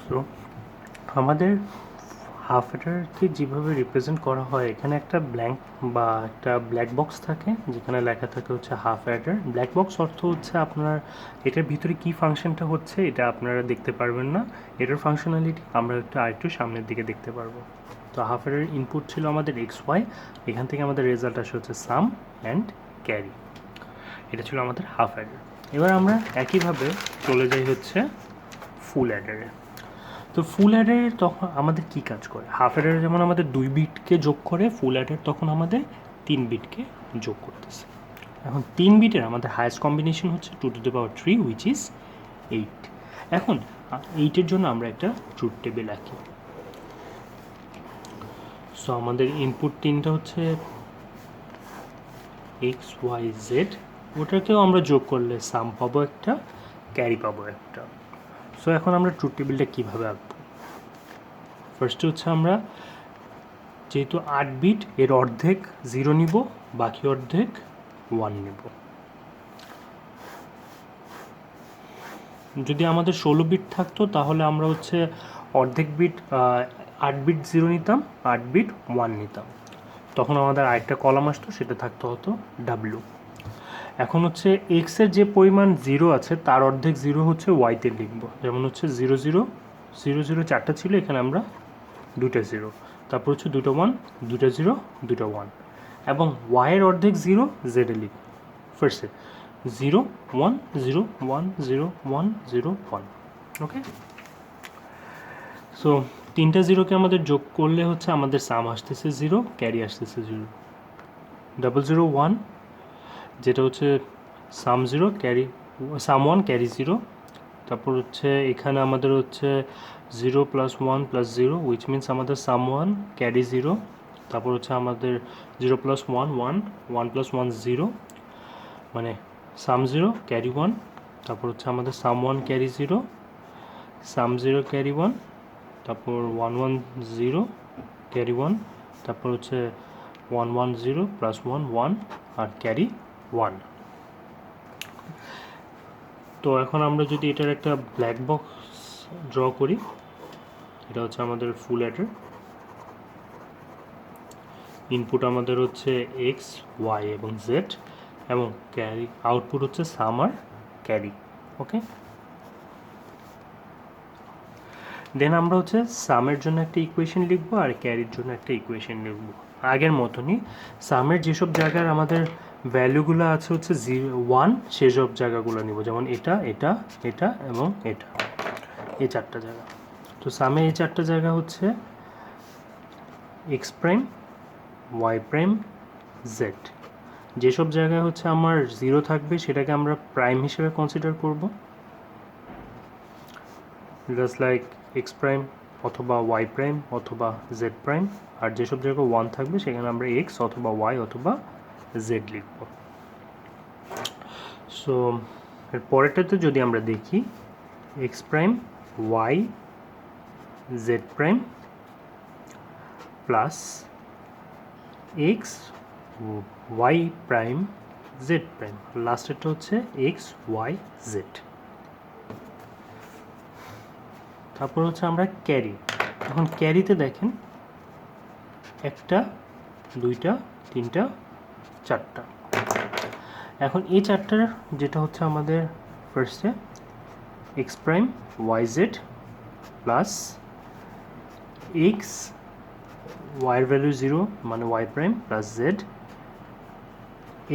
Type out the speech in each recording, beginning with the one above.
So আমাদের half অ্যাডারকে যেভাবে represent করা হয়, এখানে একটা ব্ল্যাঙ্ক বা একটা ব্ল্যাক বক্স থাকে যেখানে লেখা থাকে হচ্ছে হাফ অ্যাডার। ব্ল্যাক বক্স অর্থ হচ্ছে আপনার এটার ভিতরে কী ফাংশনটা হচ্ছে এটা আপনারা দেখতে পারবেন না, এটার ফাংশনালিটি আমরা আরেকটু সামনের দিকে দেখতে পারবো। তো হাফ অ্যাডার ইনপুট ছিল আমাদের এক্স ওয়াই, এখান থেকে আমাদের রেজাল্ট আসে হচ্ছে সাম অ্যান্ড ক্যারি। এটা ছিল আমাদের হাফ অ্যাডার। এবার আমরা একইভাবে চলে যাই হচ্ছে ফুল অ্যাডারে। তো ফুল অ্যাডারে তখন আমাদের কি কাজ করে? হাফ অ্যাডারে যেমন আমাদের 2 বিটকে যোগ করে, ফুল অ্যাডার তখন আমাদের 3 বিটকে যোগ করতেছে। এখন 3 বিটের আমাদের হায়েস্ট কম্বিনেশন হচ্ছে 2^3 হুইচ ইজ 8। এখন 8-এর জন্য আমরা একটা ট্রুথ টেবিল আঁকি। সো আমাদের ইনপুট 3টা হচ্ছে এক্স ওয়াই জেড, ওটাকেও আমরা যোগ করলে সাম পাবো একটা, ক্যারি পাবো একটা। সো এখন আমরা ট্রুথ টেবিলটা কীভাবে আঁকবো? ফার্স্টে হচ্ছে আমরা যেহেতু 8 বিট, এর অর্ধেক 0 নিব, বাকি অর্ধেক 1 নিব। যদি আমাদের 16 বিট থাকতো তাহলে আমরা হচ্ছে অর্ধেক বিট 8 বিট 0 নিতাম, 8 বিট 1 নিতাম, তখন আমাদের আরেকটা কলাম আসতো, সেটা থাকতো হতো ডাব্লিউ। এখন হচ্ছে এক্সের যে পরিমাণ 0 আছে তার অর্ধেক 0 হচ্ছে ওয়াইতে লিখব, যেমন হচ্ছে 0 0 0 0 4টা ছিল, এখানে আমরা 2টা 0, তারপর হচ্ছে 2টা 1, 2টা 0, 2টা 1, এবং ওয়াইয়ের অর্ধেক 0 জেডে লিখব। ফার্স্টে 0 1 0 1 0 1 0 1। ওকে, সো 3টা 0কে আমাদের যোগ করলে হচ্ছে আমাদের সাম আসতেছে 0, ক্যারি আসতেছে 0। 0 0 1 যেটা হচ্ছে সাম 0, ক্যারি সাম 1, ক্যারি 0। তারপর হচ্ছে এখানে আমাদের হচ্ছে 0 + 1 + 0 উইচ মিনস আমাদের সাম 1, ক্যারি 0। তারপর হচ্ছে আমাদের 0 + 1 1, 1 + 1 0, মানে সাম 0, ক্যারি 1। তারপর হচ্ছে আমাদের সাম 1, ক্যারি 0, সাম 0, ক্যারি 1। তারপর 1 1 0, ক্যারি 1। তারপর হচ্ছে 1 1 0 + 1 1 আর ক্যারি 1। তো এখন আমরা যদি এটার একটা ব্ল্যাক বক্স ড্র করি, এটা হচ্ছে আমাদের ফুল অ্যাডার। ইনপুট আমাদের হচ্ছে এক্স ওয়াই এবং জেড, এবং ক্যারি আউটপুট হচ্ছে সাম আর ক্যারি। ওকে, দেন আমরা হচ্ছে সামের জন্য একটা ইকুয়েশন লিখবো আর ক্যারির জন্য একটা ইকুয়েশন লিখবো। আগের মতনই সামের যেসব জায়গার আমাদের ভ্যালুগুলো আছে হচ্ছে 0 1, সেসব জায়গাগুলো নিব, যেমন এটা এটা এটা এবং এটা, এই 4টা জায়গা। তো সামে এই 4টা জায়গা হচ্ছে x prime, Y prime, z. যেসব জায়গায় হচ্ছে আমার 0 থাকবে সেটাকে আমরা প্রাইম হিসেবে কনসিডার করব, জাস্ট লাইক এক্স প্রাইম অথবা ওয়াই প্রাইম অথবা জেড প্রাইম। আর যেসব জায়গায় 1 থাকবে সেখানে আমরা এক্স অথবা ওয়াই অথবা জেড লিখব। সো এর পরেরটাতে যদি আমরা দেখি, X prime Y Z prime plus x Y prime Z prime, লাস্টেরটা হচ্ছে এক্স ওয়াই জেড। তারপর হচ্ছে আমরা ক্যারি। এখন ক্যারিতে দেখেন 1টা 2টা 3টা 4টা। এখন এই 4টার যেটা হচ্ছে আমাদের ফার্স্টে X prime Y Z plus X ওয়াইয়ের ভ্যালু 0 মানে Y prime plus Z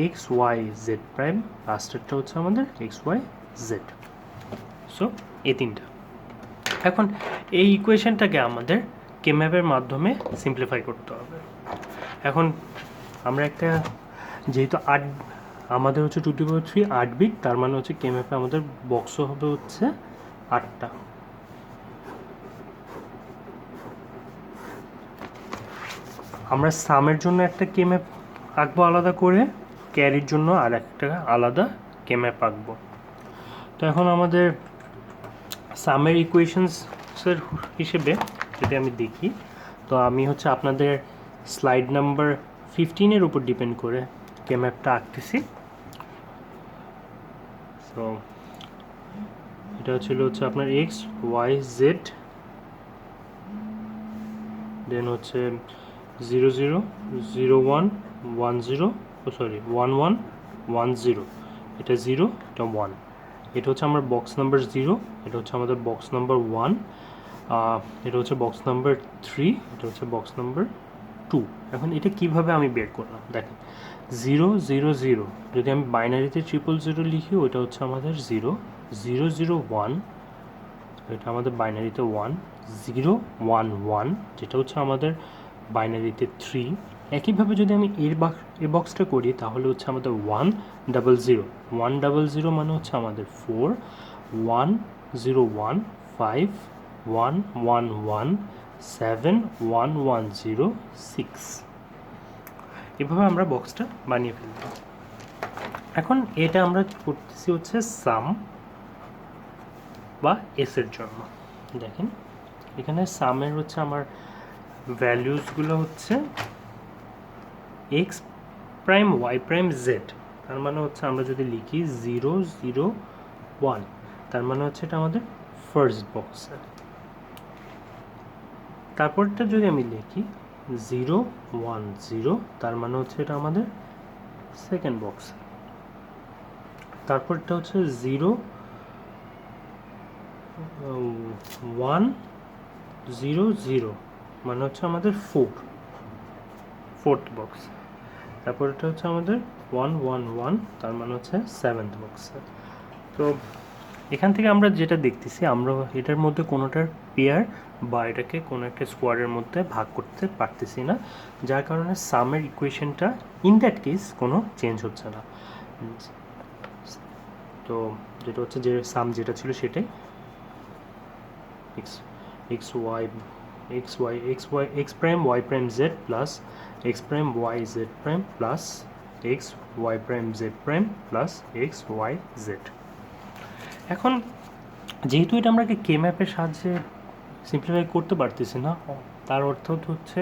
X Y Z prime, লাস্টেরটা হচ্ছে আমাদের এক্স ওয়াই জেড। সো এই 3টা। এখন এই ইকুয়েশনটাকে আমাদের কে ম্যাপের মাধ্যমে সিম্পলিফাই করতে হবে। এখন আমরা একটা, যেহেতু আমাদের হচ্ছে 2^3 8 বিট, তার মানে হচ্ছে কে ম্যাপে আমাদের বক্স হবে হচ্ছে 8টা। আমরা সামের জন্য একটা কে ম্যাপ আঁকবো আলাদা করে, ক্যারির জন্য আর একটা আলাদা কে ম্যাপ আঁকবো। তো এখন আমাদের সামের ইকুয়েশনসের হিসেবে যদি আমি দেখি, তো আমি হচ্ছে আপনাদের স্লাইড নাম্বার 15-এর উপর ডিপেন্ড করে কে ম্যাপটা আঁকতেছি। সো এটা ছিল হচ্ছে আপনার এক্স ওয়াই জেড দেন হচ্ছে 0 0 0 1 1 0 সরি 1 1 1 0, এটা 0, এটা 1, এটা হচ্ছে আমার বক্স নাম্বার 0, এটা হচ্ছে আমাদের বক্স নাম্বার 1, এটা হচ্ছে বক্স নাম্বার 3, এটা হচ্ছে বক্স নাম্বার 2। এখন এটা কিভাবে আমি বের করলাম দেখেন, 0 0 0 যদি আমি বাইনারিতে 000 লিখি ওটা হচ্ছে আমাদের 0, 0 0 1 এটা আমাদের বাইনারিতে 1, 0 1 1 যেটা হচ্ছে আমাদের বাইনারিতে 3। একইভাবে যদি আমি এই বক্সটা করি তাহলে হচ্ছে আমাদের 1 0 0, 1 0 0 মানে হচ্ছে আমাদের 4, 1 0 1 5, 1 1 1 7, 1 1 0 6। এভাবে আমরা বক্সটা বানিয়ে ফেলব। এখন এটা আমরা করতেছি হচ্ছে সাম বা এসের জন্য। দেখেন এখানে সামের হচ্ছে আমার ভ্যালুসগুলো হচ্ছে x prime Y prime z, তার মানে হচ্ছে আমরা যদি লিখি 0 0 1 তার মানে হচ্ছে এটা আমাদের ফার্স্ট বক্সের। তারপরটা যদি আমি লিখি 0 1 0 তার মানে হচ্ছে এটা আমাদের সেকেন্ড বক্স। তারপরটা হচ্ছে 0 1 0 0 মানে হচ্ছে আমাদের ফোর্থ বক্স। তারপর এটা হচ্ছে আমাদের 1 1 1 তার মানে হচ্ছে সেভেন্থ বক্স। তো এখান থেকে আমরা যেটা দেখতেছি আমরা এটার মধ্যে কোনোটার পেয়ার বা এটাকে কোনো একটা স্কোয়ারের মধ্যে ভাগ করতে পারতেছি না, যার কারণে সামের ইকুয়েশনটা ইন দ্যাট কেস কোনো চেঞ্জ হচ্ছে না। তো যেটা হচ্ছে যে সাম যেটা ছিল সেটাই x x y x prime Y prime z plus x prime Y Z prime plus x Y prime Z prime plus x Y z. এখন যেহেতু এটা আমরা কে ম্যাপের সাহায্যে সিম্পলিফাই করতে পারতেছি না, তার অর্থ হচ্ছে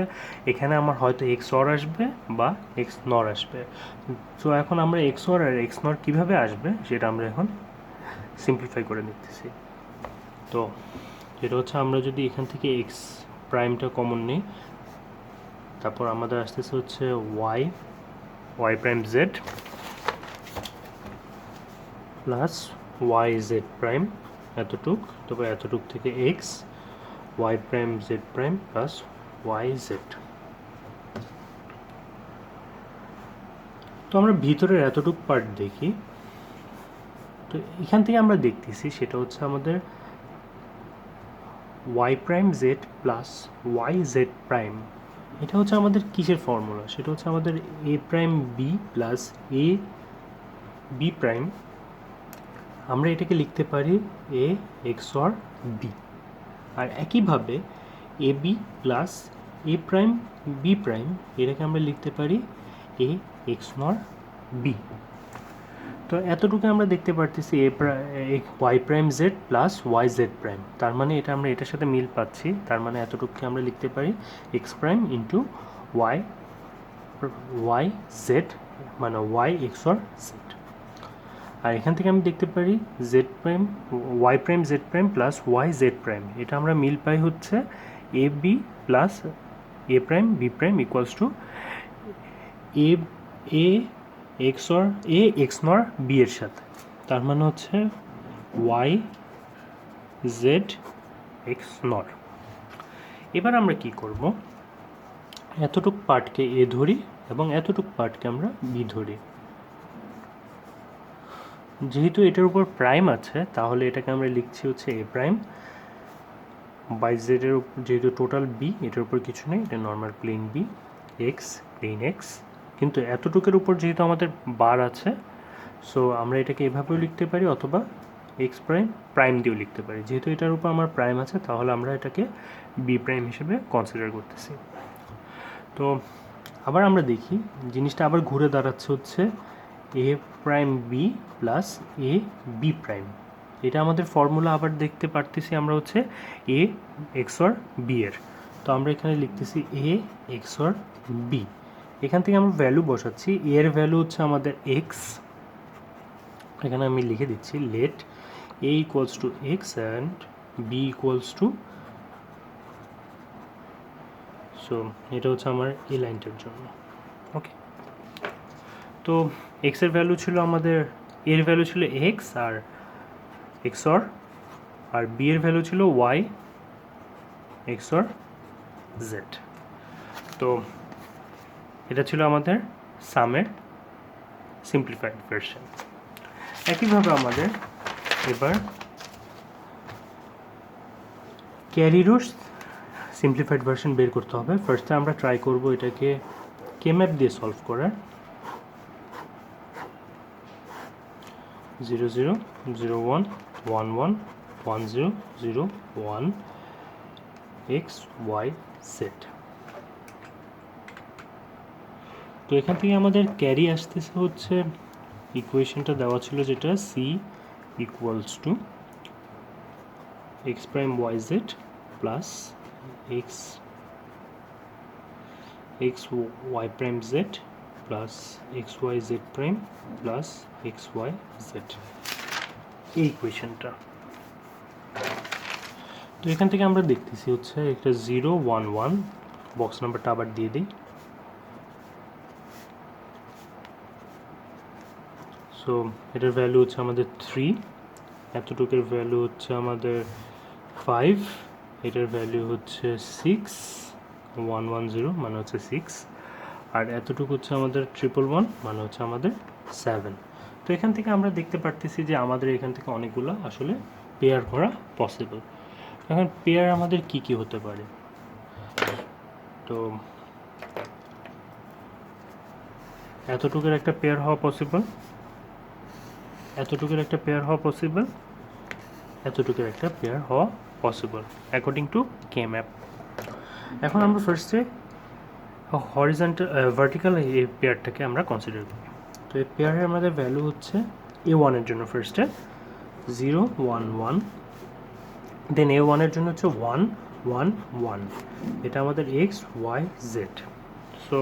এখানে আমার হয়তো এক্স অর আসবে বা এক্স নর আসবে। তো এখন আমরা এক্স অর আর এক্স নর কীভাবে আসবে সেটা আমরা এখন সিম্পলিফাই করে নিতেছি। তো যেটা হচ্ছে আমরা যদি এখান থেকে এক্স প্রাইমটা কমন নিই, তারপর আমাদের আসতেছে হচ্ছে y prime z plus Y Z prime এতটুক, তারপর এতটুক থেকে x Y prime Z prime plus Y Z. তো আমরা ভিতরের এতটুক পার্ট দেখি। তো এখান থেকে আমরা দেখতেছি সেটা হচ্ছে আমাদের y prime z plus Y Z prime, এটা হচ্ছে আমাদের কিসের ফর্মুলা, সেটা হচ্ছে আমাদের a prime b plus a b prime. আমরা এটাকে লিখতে পারি এ এক্স অর বি। আর একইভাবে a B plus A prime B prime এটাকে আমরা লিখতে পারি এ এক্স নর বি। তো এতটুকু আমরা দেখতে পারতেছি y prime z plus Y Z prime, তার মানে এটা আমরা এটার সাথে মিল পাচ্ছি, তার মানে এতটুকুকে আমরা লিখতে পারি X prime into Y Z মানে ওয়াই এক্স অর জেড। আর এখান থেকে আমি দেখতে পারি Z prime Y prime Z prime plus Y Z prime, এটা আমরা মিল পাই হচ্ছে A B plus A prime B prime equals to A XNOR B এর সাথে, তার মানে হচ্ছে ওয়াই জেড এক্স নর। এবার আমরা কি করব, এতটুক পার্টকে এ ধরি এবং এতটুক পার্টকে আমরা বি ধরি। যেহেতু এটার উপর প্রাইম আছে তাহলে এটাকে আমরা লিখছি হচ্ছে এ প্রাইম বাই জেডের উপর, যেহেতু টোটাল বি এটার উপর কিছু নেই, এটা normal plane b x plane x, কিন্তু এতটুকের উপর যেহেতু আমাদের বার আছে সো আমরা এটাকে এভাবেও লিখতে পারি অথবা এক্স প্রাইম দিয়েও লিখতে পারি। যেহেতু এটার উপর আমার প্রাইম আছে তাহলে আমরা এটাকে বি প্রাইম হিসেবে কনসিডার করতেছি। তো আবার আমরা দেখি জিনিসটা আবার ঘুরে দাঁড়াচ্ছে হচ্ছে এ prime b plus a b prime, এটা আমাদের ফর্মুলা আবার দেখতে পারতেছি আমরা হচ্ছে এ এক্স অর বি এর। তো আমরা এখানে লিখতেছি এ এক্স অর বি, এখান থেকে আমরা ভ্যালু বসাচ্ছি। এ এর ভ্যালু হচ্ছে আমাদের এক্স, এখানে আমি লিখে দিচ্ছি let a equals to x and b equals to so এটা হচ্ছে আমার এই লাইনটার জন্য। ওকে, তো এক্সের ভ্যালু ছিল আমাদের, এর ভ্যালু ছিল এক্স আর এক্সর, আর বি এর ভ্যালু ছিল ওয়াই এক্সর জেড। তো এটা ছিল আমাদের সামের সিম্পলিফাইড ভার্সন। একইভাবে আমাদের এবার ক্যারিরও সিম্পলিফাইড ভার্সন বের করতে হবে। ফার্স্টে আমরা ট্রাই করব এটাকে কেম্যাপ দিয়ে সলভ করার। 0 0 0 1 1 1 1 0 0 1 x y z। তো এখান থেকে আমাদের ক্যারি আসতেছে হচ্ছে ইকুয়েশনটা দেওয়া ছিল যেটা c equals to x prime Y Z plus x Y prime z plus x Y Z prime plus x Y z, এই ইকুয়েশনটা। তো এখান থেকে আমরা দেখতেছি হচ্ছে একটা 0 1 1, বক্স নাম্বারটা আবার দিয়ে দিই। সো এটার ভ্যালু হচ্ছে আমাদের 3, এতটুকুর ভ্যালু হচ্ছে আমাদের 5, এটার ভ্যালু হচ্ছে 6 1 1 0 মানে হচ্ছে 6, আর এতটুকু হচ্ছে আমাদের 1 1 1 মানে হচ্ছে আমাদের 7। তো এখান থেকে আমরা দেখতে পারতেছি যে আমাদের এখান থেকে অনেকগুলো আসলে পেয়ার করা পসিবল। এখন পেয়ার আমাদের কি কি হতে পারে? তো এতটুকুর একটা পেয়ার হওয়া পসিবল, এতটুকুর একটা পেয়ার হওয়া পসিবল, এতটুকুর একটা পেয়ার হওয়া possible according to K map. এখন আমরা ফার্স্টে হরিজন্টাল ভার্টিক্যাল এই পেয়ারটাকে আমরা কনসিডার করি। তো এই পেয়ারের আমাদের ভ্যালু হচ্ছে a1 এর জন্য ফার্স্টে 0 1 1, দেন a1 এর জন্য হচ্ছে 1 1 1, এটা আমাদের এক্স ওয়াই জেড। সো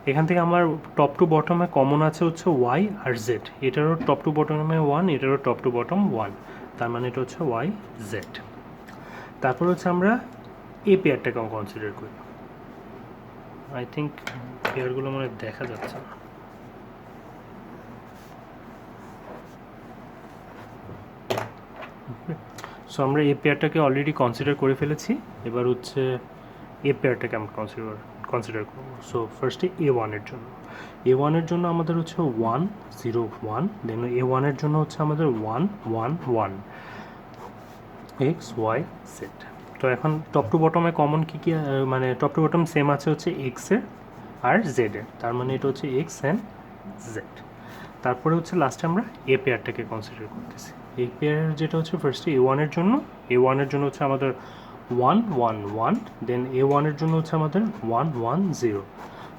এখান থেকে আমার টপ টু বটমে কমন আছে হচ্ছে ওয়াই আর জেড, এটারও টপ টু বটমে 1, এটারও টপ টু বটম 1, তার মানে এটা হচ্ছে ওয়াই জেড। তারপর হচ্ছে আমরা এই পেয়ারটাকেও কনসিডার করি। আই থিঙ্ক পেয়ারগুলো মানে দেখা যাচ্ছে না। সো আমরা এই পেয়ারটাকে অলরেডি কনসিডার করে ফেলেছি, এবার হচ্ছে এই পেয়ারটাকে আমরা কনসিডার করবো। সো ফার্স্টে a1 এর জন্য, a1 এর জন্য আমাদের হচ্ছে 1 0 1, দেন a1 এর জন্য হচ্ছে আমাদের 1 1 1 এক্স ওয়াই জেড। তো এখন টপ টু বটমে কমন কী কী, মানে টপ টু বটম সেম আছে হচ্ছে এক্সের আর জেডের, তার মানে এটা হচ্ছে এক্স অ্যান্ড জেড। তারপরে হচ্ছে লাস্টে আমরা এ পেয়ারটাকে কনসিডার করতেছি। এই পেয়ারের যেটা হচ্ছে ফার্স্টে a1 এর জন্য, a1 এর জন্য হচ্ছে আমাদের 1 1 1, দেন a1 এর জন্য হচ্ছে আমাদের 1 1 0।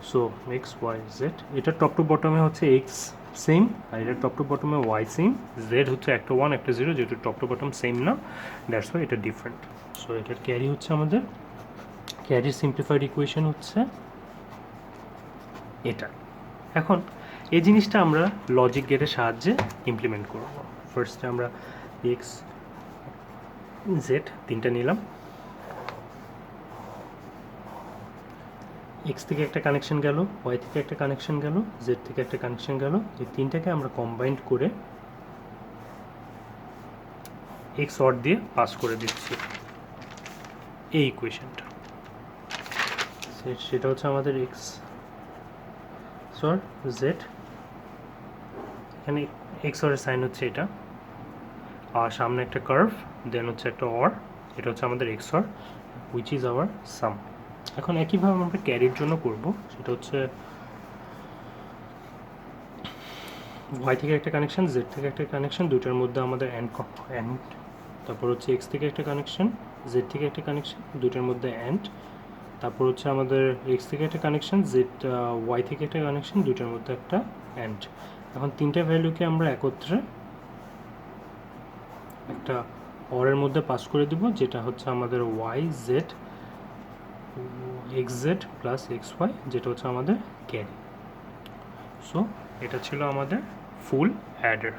সো এক্স ওয়াই জেড, এটা টপ টু বটমে হচ্ছে এক্স সেম, আর এটা টপ টু বটমে ওয়াই সেম, জেড হচ্ছে একটা 1 একটা 0, যেহেতু টপ টু বটম সেম না, দ্যাটস ওয়াই এটা ডিফারেন্ট। সো এটার ক্যারি হচ্ছে আমাদের, ক্যারি সিম্পলিফাইড ইকুয়েশন হচ্ছে এটা। এখন এই জিনিসটা আমরা লজিক গেটের সাহায্যে ইমপ্লিমেন্ট করব। ফার্স্টে আমরা এক্স জেড তিনটা নিলাম, এক্স থেকে একটা কানেকশন গেল, ওয়াই থেকে একটা কানেকশন গেল, জেড থেকে একটা কানেকশন গেল, এই তিনটাকে আমরা কম্বাইন্ড করে এক্স অর দিয়ে পাস করে দিচ্ছি এই ইকুয়েশনটা। সেটা হচ্ছে আমাদের এক্স সর জেড, এখানে এক্স অরের সাইন হচ্ছে এটা, আর সামনে একটা কার্ভ, দেন হচ্ছে একটা অর, এটা হচ্ছে আমাদের X or which is our sum. এখন একইভাবে আমরা ক্যারির জন্য করব, সেটা হচ্ছে ওয়াই থেকে একটা কানেকশন, জেড থেকে একটা কানেকশন, দুটার মধ্যে আমাদের অ্যান্ড, তারপর হচ্ছে এক্স থেকে একটা কানেকশন, জেড থেকে একটা কানেকশন, দুটার মধ্যে অ্যান্ড, তারপর হচ্ছে আমাদের এক্স থেকে একটা কানেকশন, জেড ওয়াই থেকে একটা কানেকশন, দুটার মধ্যে একটা অ্যান্ড। এখন তিনটা ভ্যালুকে আমরা একত্রে একটা অরের মধ্যে পাস করে দিব, যেটা হচ্ছে আমাদের Y Z X Z plus x Y, যেটা হচ্ছে আমাদের ক্যারি। সো এটা ছিল আমাদের ফুল অ্যাডার।